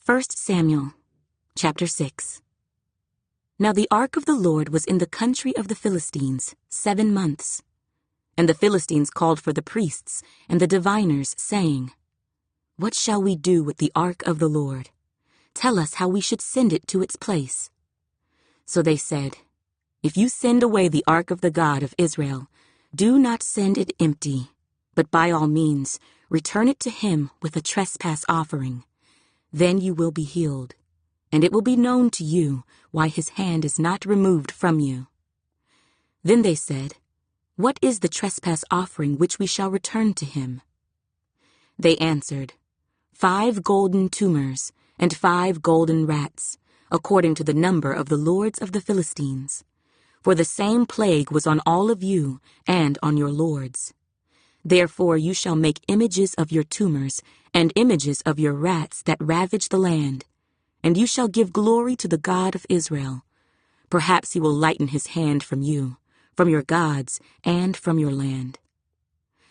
1 Samuel, chapter 6. Now the ark of the Lord was in the country of the Philistines 7 months. And the Philistines called for the priests and the diviners, saying, What shall we do with the ark of the Lord? Tell us how we should send it to its place. So they said, If you send away the ark of the God of Israel, do not send it empty, but by all means return it to him with a trespass offering. Then you will be healed, and it will be known to you why his hand is not removed from you. Then they said, What is the trespass offering which we shall return to him? They answered, 5 golden tumors and 5 golden rats, according to the number of the lords of the Philistines. For the same plague was on all of you and on your lords. Therefore you shall make images of your tumors and images of your rats that ravage the land, and you shall give glory to the God of Israel. Perhaps he will lighten his hand from you, from your gods, and from your land.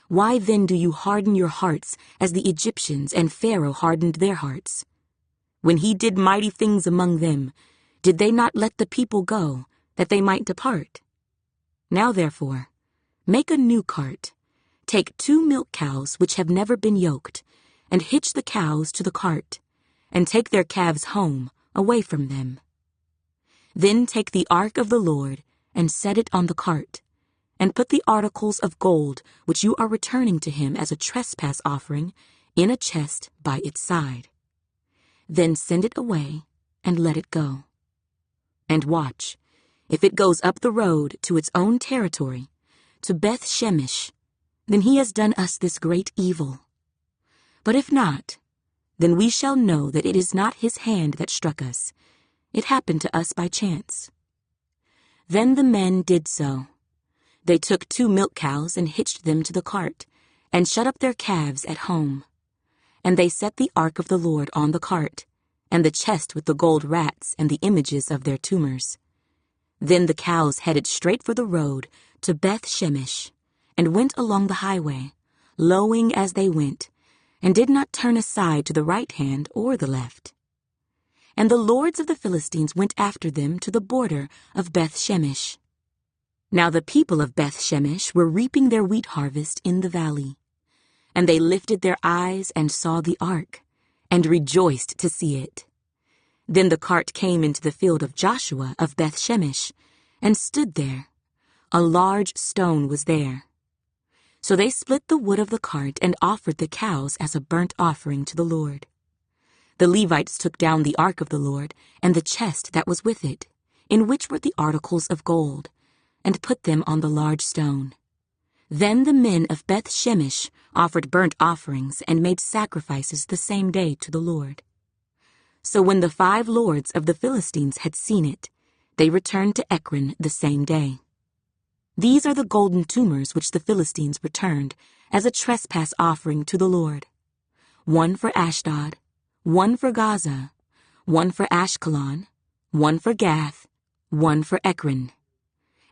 Why then do you harden your hearts as the Egyptians and Pharaoh hardened their hearts? When he did mighty things among them, did they not let the people go, that they might depart? Now therefore, make a new cart. Take 2 milk cows which have never been yoked, and hitch the cows to the cart, and take their calves home, away from them. Then take the ark of the Lord, and set it on the cart, and put the articles of gold which you are returning to him as a trespass offering in a chest by its side. Then send it away, and let it go. And watch, if it goes up the road to its own territory, to Beth Shemesh, then he has done us this great evil. But if not, then we shall know that it is not his hand that struck us. It happened to us by chance. Then the men did so. They took 2 milk cows and hitched them to the cart, and shut up their calves at home. And they set the ark of the Lord on the cart, and the chest with the gold rats and the images of their tumors. Then the cows headed straight for the road to Beth Shemesh, and went along the highway, lowing as they went, and did not turn aside to the right hand or the left. And the lords of the Philistines went after them to the border of Beth Shemesh. Now the people of Beth Shemesh were reaping their wheat harvest in the valley. And they lifted their eyes and saw the ark, and rejoiced to see it. Then the cart came into the field of Joshua of Beth Shemesh, and stood there. A large stone was there. So they split the wood of the cart and offered the cows as a burnt offering to the Lord. The Levites took down the ark of the Lord and the chest that was with it, in which were the articles of gold, and put them on the large stone. Then the men of Beth Shemesh offered burnt offerings and made sacrifices the same day to the Lord. So when the 5 lords of the Philistines had seen it, they returned to Ekron the same day. These are the golden tumors which the Philistines returned as a trespass offering to the Lord: 1 for Ashdod, 1 for Gaza, 1 for Ashkelon, 1 for Gath, 1 for Ekron.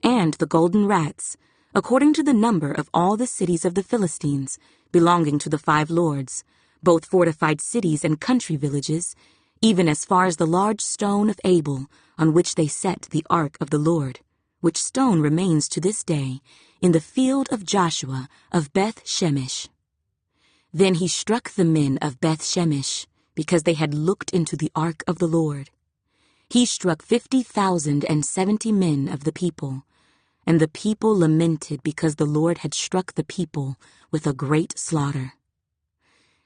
And the golden rats, according to the number of all the cities of the Philistines, belonging to the 5 lords, both fortified cities and country villages, even as far as the large stone of Abel, on which they set the ark of the Lord, which stone remains to this day in the field of Joshua of Beth Shemesh. Then he struck the men of Beth Shemesh, because they had looked into the ark of the Lord. He struck 50,070 men of the people, and the people lamented because the Lord had struck the people with a great slaughter.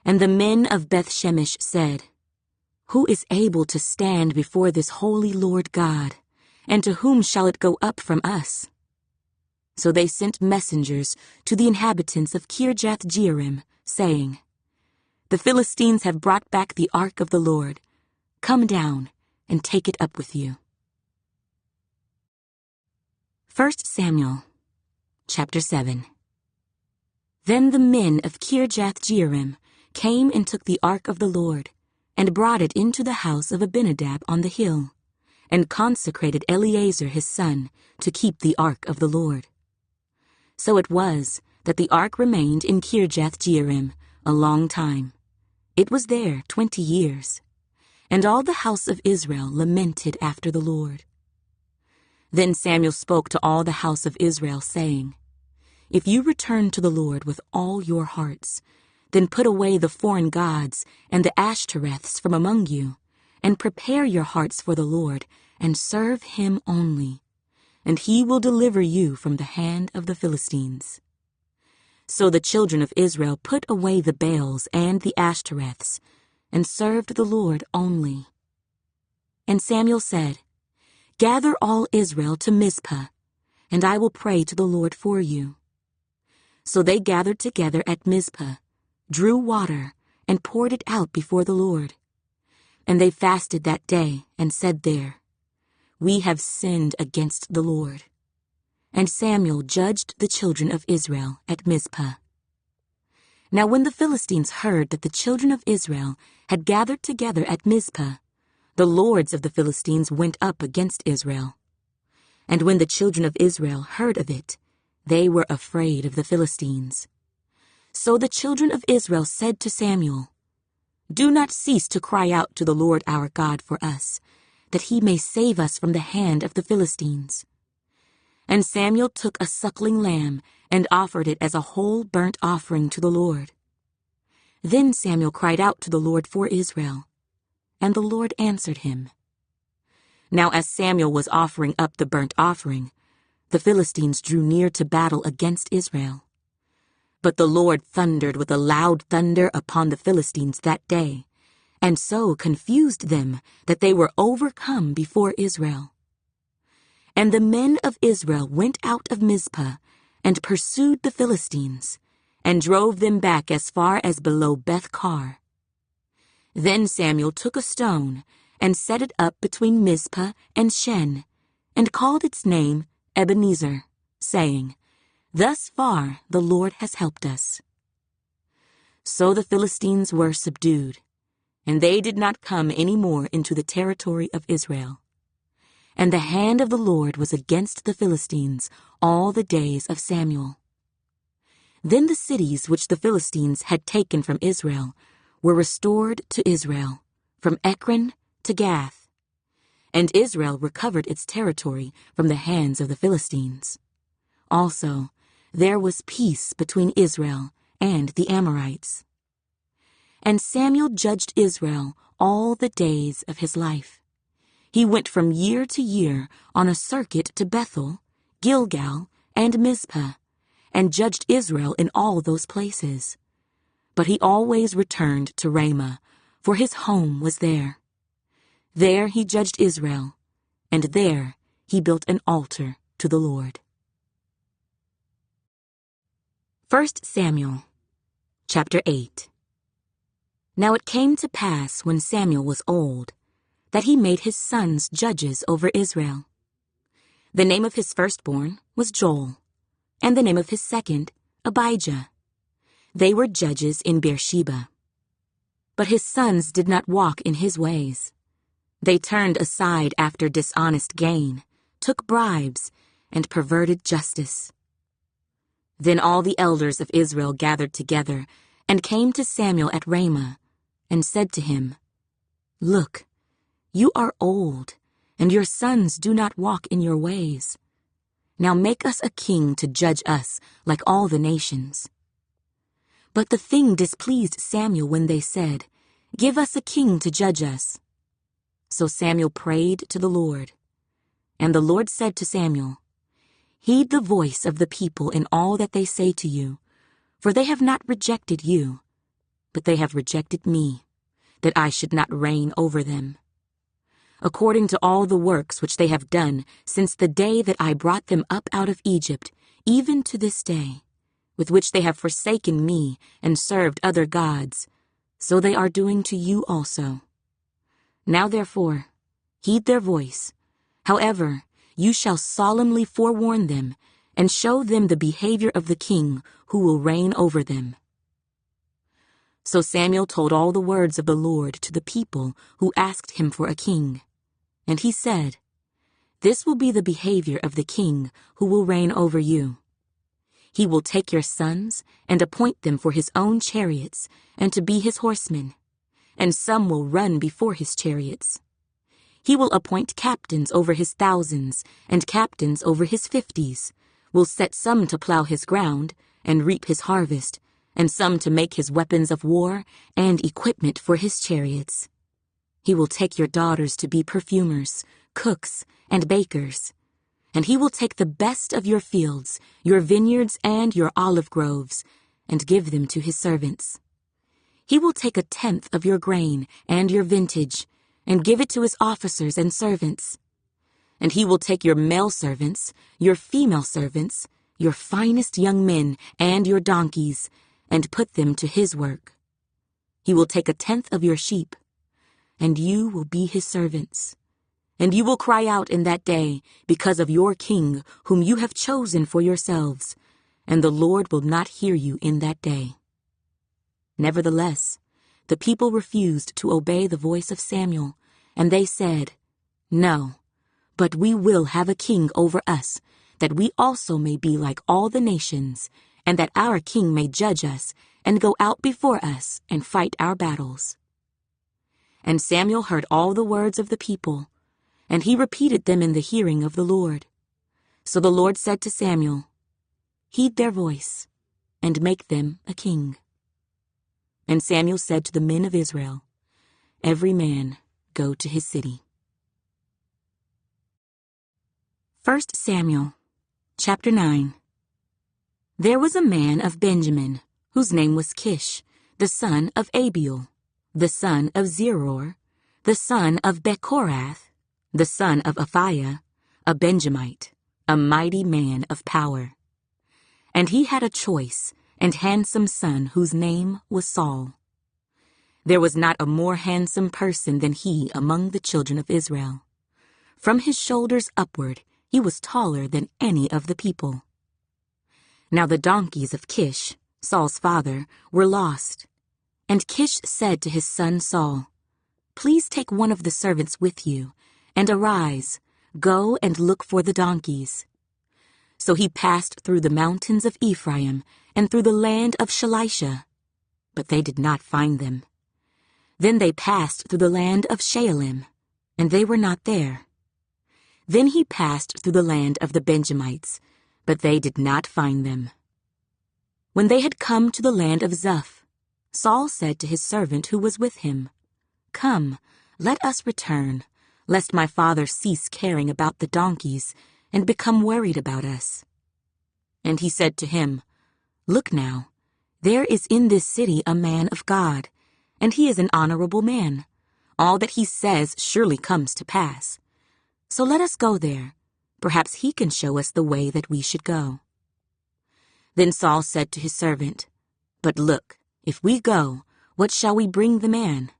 And the men of Beth Shemesh said, Who is able to stand before this holy Lord God? And to whom shall it go up from us? So they sent messengers to the inhabitants of Kirjath-jearim, saying, The Philistines have brought back the ark of the Lord. Come down and take it up with you. 1 Samuel, chapter 7. Then the men of Kirjath-jearim came and took the ark of the Lord, and brought it into the house of Abinadab on the hill, and consecrated Eleazar his son to keep the ark of the Lord. So it was that the ark remained in Kirjath-jearim a long time. It was there 20 years. and all the house of Israel lamented after the Lord. Then Samuel spoke to all the house of Israel, saying, If you return to the Lord with all your hearts, then put away the foreign gods and the Ashtoreths from among you, and prepare your hearts for the Lord, and serve him only, and he will deliver you from the hand of the Philistines. So the children of Israel put away the Baals and the Ashtoreths, and served the Lord only. And Samuel said, Gather all Israel to Mizpah, and I will pray to the Lord for you. So they gathered together at Mizpah, drew water, and poured it out before the Lord. And they fasted that day, and said there, We have sinned against the Lord. And Samuel judged the children of Israel at Mizpah. Now when the Philistines heard that the children of Israel had gathered together at Mizpah, the lords of the Philistines went up against Israel. And when the children of Israel heard of it, they were afraid of the Philistines. So the children of Israel said to Samuel, Do not cease to cry out to the Lord our God for us, that he may save us from the hand of the Philistines. And Samuel took a suckling lamb and offered it as a whole burnt offering to the Lord. Then Samuel cried out to the Lord for Israel, and the Lord answered him. Now as Samuel was offering up the burnt offering, the Philistines drew near to battle against Israel. But the Lord thundered with a loud thunder upon the Philistines that day, and so confused them that they were overcome before Israel. And the men of Israel went out of Mizpah and pursued the Philistines, and drove them back as far as below Beth-kar. Then Samuel took a stone and set it up between Mizpah and Shen, and called its name Ebenezer, saying, Thus far the Lord has helped us. So the Philistines were subdued, and they did not come any more into the territory of Israel. And the hand of the Lord was against the Philistines all the days of Samuel. Then the cities which the Philistines had taken from Israel were restored to Israel, from Ekron to Gath. And Israel recovered its territory from the hands of the Philistines. Also, there was peace between Israel and the Amorites. And Samuel judged Israel all the days of his life. He went from year to year on a circuit to Bethel, Gilgal, and Mizpah, and judged Israel in all those places. But he always returned to Ramah, for his home was there. There he judged Israel, and there he built an altar to the Lord. 1 Samuel, chapter 8. Now it came to pass when Samuel was old, that he made his sons judges over Israel. The name of his firstborn was Joel, and the name of his second, Abijah. They were judges in Beersheba. But his sons did not walk in his ways. They turned aside after dishonest gain, took bribes, and perverted justice. Then all the elders of Israel gathered together and came to Samuel at Ramah, and said to him, Look, you are old, and your sons do not walk in your ways. Now make us a king to judge us like all the nations. But the thing displeased Samuel when they said, Give us a king to judge us. So Samuel prayed to the Lord. And the Lord said to Samuel, Heed the voice of the people in all that they say to you, for they have not rejected you, but they have rejected me, that I should not reign over them. According to all the works which they have done since the day that I brought them up out of Egypt, even to this day, with which they have forsaken me and served other gods, so they are doing to you also. Now therefore, heed their voice. However, you shall solemnly forewarn them, and show them the behavior of the king who will reign over them. So Samuel told all the words of the Lord to the people who asked him for a king. And he said, This will be the behavior of the king who will reign over you. He will take your sons and appoint them for his own chariots and to be his horsemen, and some will run before his chariots. He will appoint captains over his thousands, and captains over his 50s, will set some to plow his ground, and reap his harvest, and some to make his weapons of war, and equipment for his chariots. He will take your daughters to be perfumers, cooks, and bakers. And he will take the best of your fields, your vineyards, and your olive groves, and give them to his servants. He will take 1/10 of your grain and your vintage, and give it to his officers and servants. And he will take your male servants, your female servants, your finest young men, and your donkeys, and put them to his work. He will take 1/10 of your sheep, and you will be his servants. And you will cry out in that day because of your king, whom you have chosen for yourselves, and the Lord will not hear you in that day. Nevertheless, the people refused to obey the voice of Samuel, and they said, "No, but we will have a king over us, that we also may be like all the nations, and that our king may judge us, and go out before us, and fight our battles." And Samuel heard all the words of the people, and he repeated them in the hearing of the Lord. So the Lord said to Samuel, "Heed their voice, and make them a king." And Samuel said to the men of Israel, "Every man go to his city." 1 Samuel, chapter 9. There was a man of Benjamin, whose name was Kish, the son of Abiel, the son of Zeror, the son of Bechorath, the son of Aphiah, a Benjamite, a mighty man of power. And he had a choice and handsome son whose name was Saul. There was not a more handsome person than he among the children of Israel. From his shoulders upward he was taller than any of the people. Now the donkeys of Kish, Saul's father, were lost. And Kish said to his son Saul, "Please take one of the servants with you, and arise, go and look for the donkeys." So he passed through the mountains of Ephraim and through the land of Shalisha, but they did not find them. Then they passed through the land of Shaalim, and they were not there. Then he passed through the land of the Benjamites, but they did not find them. When they had come to the land of Zuph, Saul said to his servant who was with him, "Come, let us return, lest my father cease caring about the donkeys and become worried about us." And he said to him, "Look now, there is in this city a man of God, and he is an honorable man. All that he says surely comes to pass. So let us go there. Perhaps he can show us the way that we should go." Then Saul said to his servant, "But look, if we go, what shall we bring the man?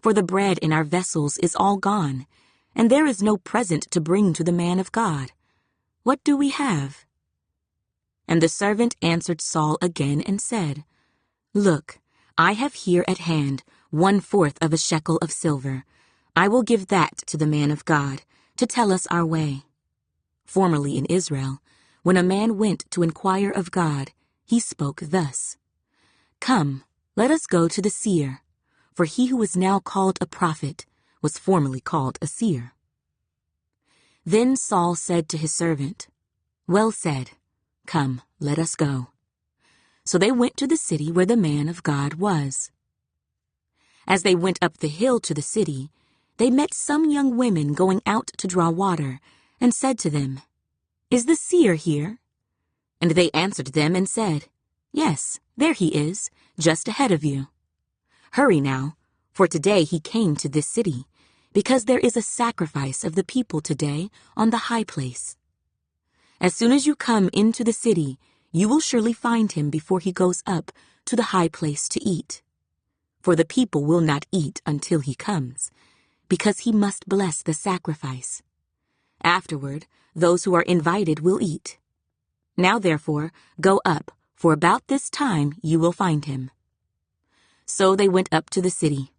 For the bread in our vessels is all gone, and there is no present to bring to the man of God. What do we have?" And the servant answered Saul again and said, "Look, I have here at hand 1/4 of a shekel of silver. I will give that to the man of God, to tell us our way." Formerly in Israel, when a man went to inquire of God, he spoke thus, "Come, let us go to the seer," for he who is now called a prophet was formerly called a seer. Then Saul said to his servant, "Well said. Come, let us go." So they went to the city where the man of God was. As they went up the hill to the city, they met some young women going out to draw water, and said to them, "Is the seer here?" And they answered them and said, "Yes, there he is, just ahead of you. Hurry now, for today he came to this city, because there is a sacrifice of the people today on the high place. As soon as you come into the city, you will surely find him before he goes up to the high place to eat. For the people will not eat until he comes, because he must bless the sacrifice. Afterward, those who are invited will eat. Now therefore, go up, for about this time you will find him." So they went up to the city.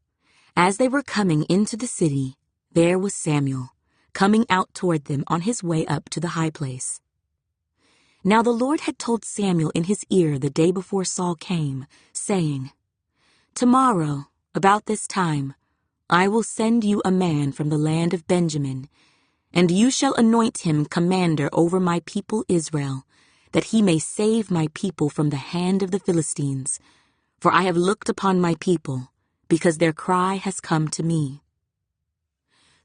As they were coming into the city, there was Samuel, coming out toward them on his way up to the high place. Now the Lord had told Samuel in his ear the day before Saul came, saying, "Tomorrow, About this time, I will send you a man from the land of Benjamin, and you shall anoint him commander over my people Israel, that he may save my people from the hand of the Philistines. For I have looked upon my people, because their cry has come to me.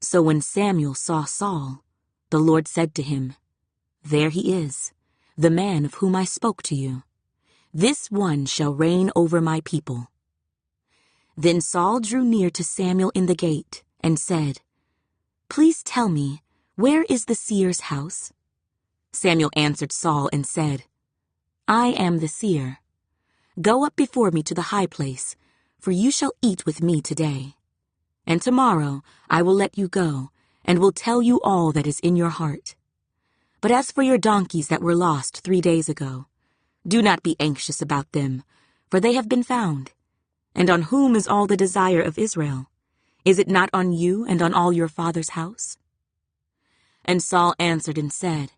So when Samuel saw Saul, the Lord said to him, There he is, the man of whom I spoke to you. This one shall reign over my people. Then Saul drew near to Samuel in the gate, and said, Please tell me, where is the seer's house? Samuel answered Saul and said, I am the seer. Go up before me to the high place, for you shall eat with me today. And tomorrow I will let you go, and will tell you all that is in your heart. But as for your donkeys that were lost 3 days ago, do not be anxious about them, for they have been found. And on whom is all the desire of Israel? Is it not on you and on all your father's house? And Saul answered and said,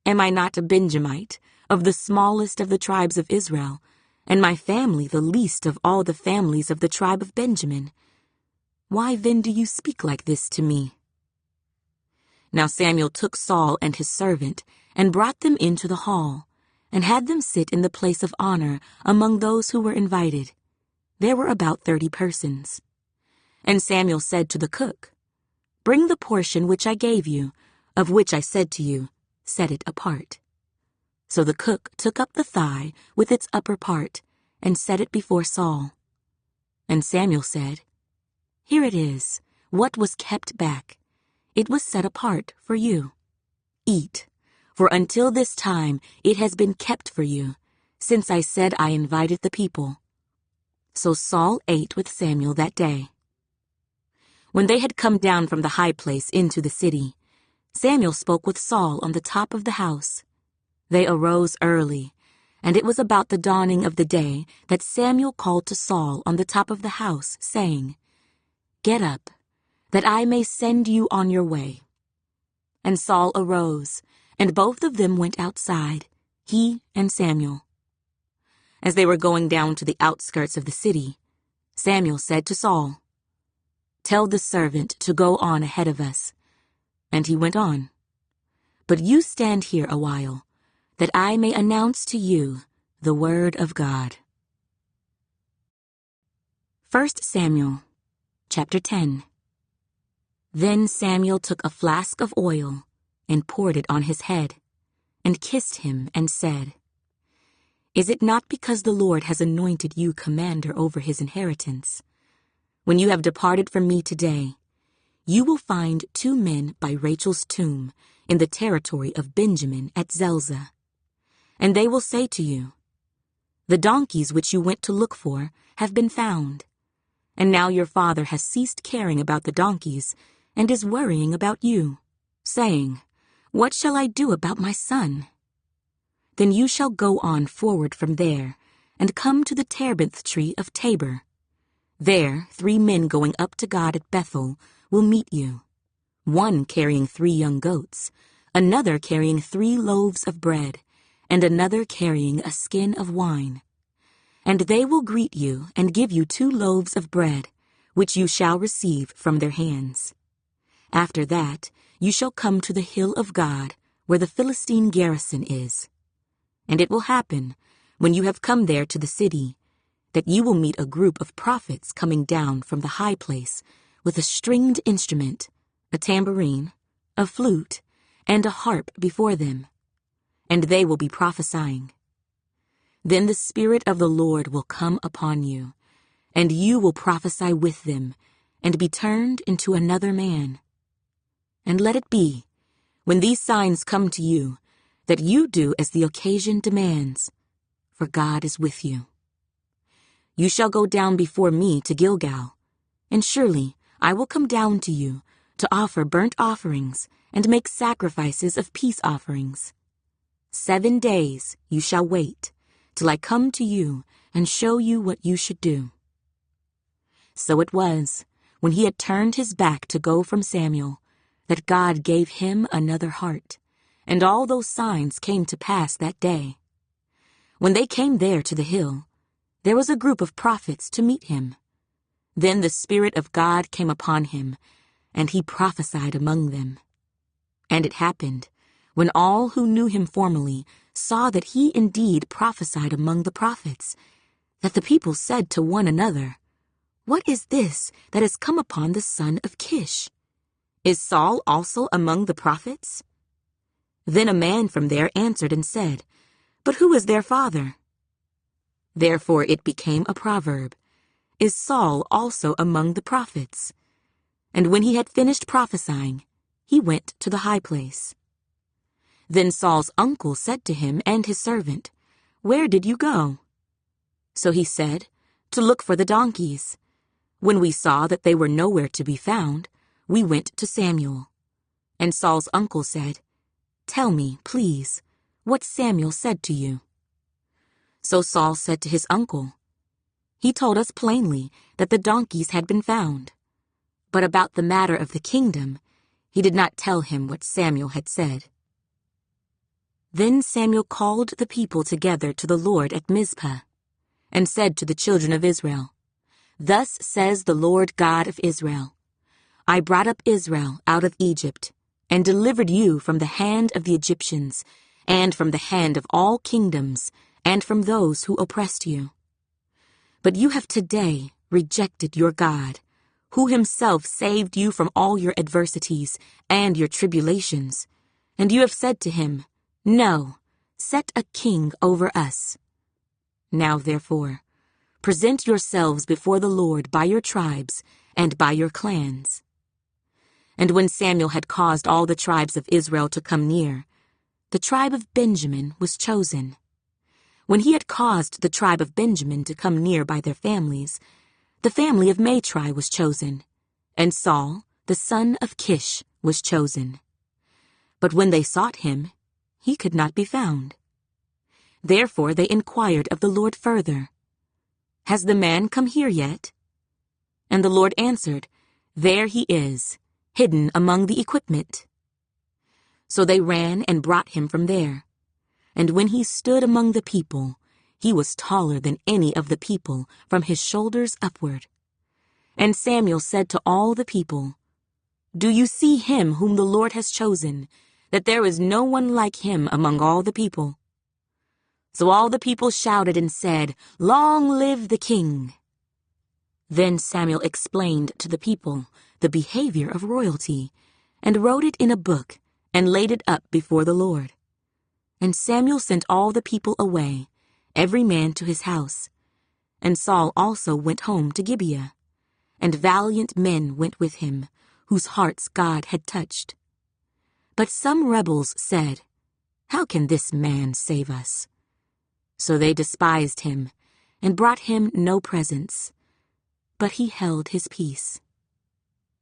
Am I not a Benjamite, of the smallest of the tribes of Israel, and my family the least of all the families of the tribe of Benjamin? Why then do you speak like this to me? Now Samuel took Saul and his servant, and brought them into the hall, and had them sit in the place of honor among those who were invited. There were about 30 persons. And Samuel said to the cook, Bring the portion which I gave you, of which I said to you, Set it apart. So the cook took up the thigh with its upper part, and set it before Saul. And Samuel said, Here it is, what was kept back. It was set apart for you. Eat, for until this time it has been kept for you, since I said I invited the people. So Saul ate with Samuel that day. When they had come down from the high place into the city, Samuel spoke with Saul on the top of the house. They arose early, and it was about the dawning of the day that Samuel called to Saul on the top of the house, saying, Get up, that I may send you on your way. And Saul arose, and both of them went outside, he and Samuel. As they were going down to the outskirts of the city, Samuel said to Saul, Tell the servant to go on ahead of us. And he went on. But you stand here a while, that I may announce to you the word of God. 1 Samuel, chapter 10. Then Samuel took a flask of oil and poured it on his head, and kissed him and said, Is it not because the Lord has anointed you commander over his inheritance? When you have departed from me today, you will find 2 men by Rachel's tomb in the territory of Benjamin at Zelzah. And they will say to you, The donkeys which you went to look for have been found. And now your father has ceased caring about the donkeys and is worrying about you, saying, What shall I do about my son? Then you shall go on forward from there and come to the terebinth tree of Tabor. There 3 men going up to God at Bethel will meet you, one carrying 3 young goats, another carrying 3 loaves of bread, and another carrying a skin of wine. And they will greet you and give you 2 loaves of bread, which you shall receive from their hands. After that, you shall come to the hill of God, where the Philistine garrison is. And it will happen, when you have come there to the city, that you will meet a group of prophets coming down from the high place with a stringed instrument, a tambourine, a flute, and a harp before them. And they will be prophesying. Then the Spirit of the Lord will come upon you, and you will prophesy with them, and be turned into another man. And let it be, when these signs come to you, that you do as the occasion demands, for God is with you. You shall go down before me to Gilgal, and surely I will come down to you to offer burnt offerings and make sacrifices of peace offerings. 7 days you shall wait, till I come to you and show you what you should do. So it was, when he had turned his back to go from Samuel, that God gave him another heart, and all those signs came to pass that day. When they came there to the hill, there was a group of prophets to meet him. Then the Spirit of God came upon him, and he prophesied among them. And it happened, when all who knew him formerly saw that he indeed prophesied among the prophets, that the people said to one another, "What is this that has come upon the son of Kish? Is Saul also among the prophets?" Then a man from there answered and said, "But who is their father?" Therefore it became a proverb, "Is Saul also among the prophets?" And when he had finished prophesying, he went to the high place. Then Saul's uncle said to him and his servant, "Where did you go?" So he said, "To look for the donkeys. When we saw that they were nowhere to be found, we went to Samuel." And Saul's uncle said, "Tell me, please, what Samuel said to you." So Saul said to his uncle, "He told us plainly that the donkeys had been found. But about the matter of the kingdom, he did not tell him what Samuel had said." Then Samuel called the people together to the Lord at Mizpah, and said to the children of Israel, "Thus says the Lord God of Israel, I brought up Israel out of Egypt, and delivered you from the hand of the Egyptians, and from the hand of all kingdoms, and from those who oppressed you. But you have today rejected your God, who himself saved you from all your adversities and your tribulations, and you have said to him, 'No, set a king over us.' Now therefore, present yourselves before the Lord by your tribes and by your clans." And when Samuel had caused all the tribes of Israel to come near, the tribe of Benjamin was chosen. When he had caused the tribe of Benjamin to come near by their families, the family of Matri was chosen, and Saul, the son of Kish, was chosen. But when they sought him, he could not be found. Therefore they inquired of the Lord further, "Has the man come here yet?" And the Lord answered, "There he is, hidden among the equipment." So they ran and brought him from there. And when he stood among the people, he was taller than any of the people from his shoulders upward. And Samuel said to all the people, "Do you see him whom the Lord has chosen, that there is no one like him among all the people?" So all the people shouted and said, "Long live the king!" Then Samuel explained to the people the behavior of royalty, and wrote it in a book, and laid it up before the Lord. And Samuel sent all the people away, every man to his house. And Saul also went home to Gibeah, and valiant men went with him, whose hearts God had touched. But some rebels said, "How can this man save us?" So they despised him, and brought him no presents. But he held his peace.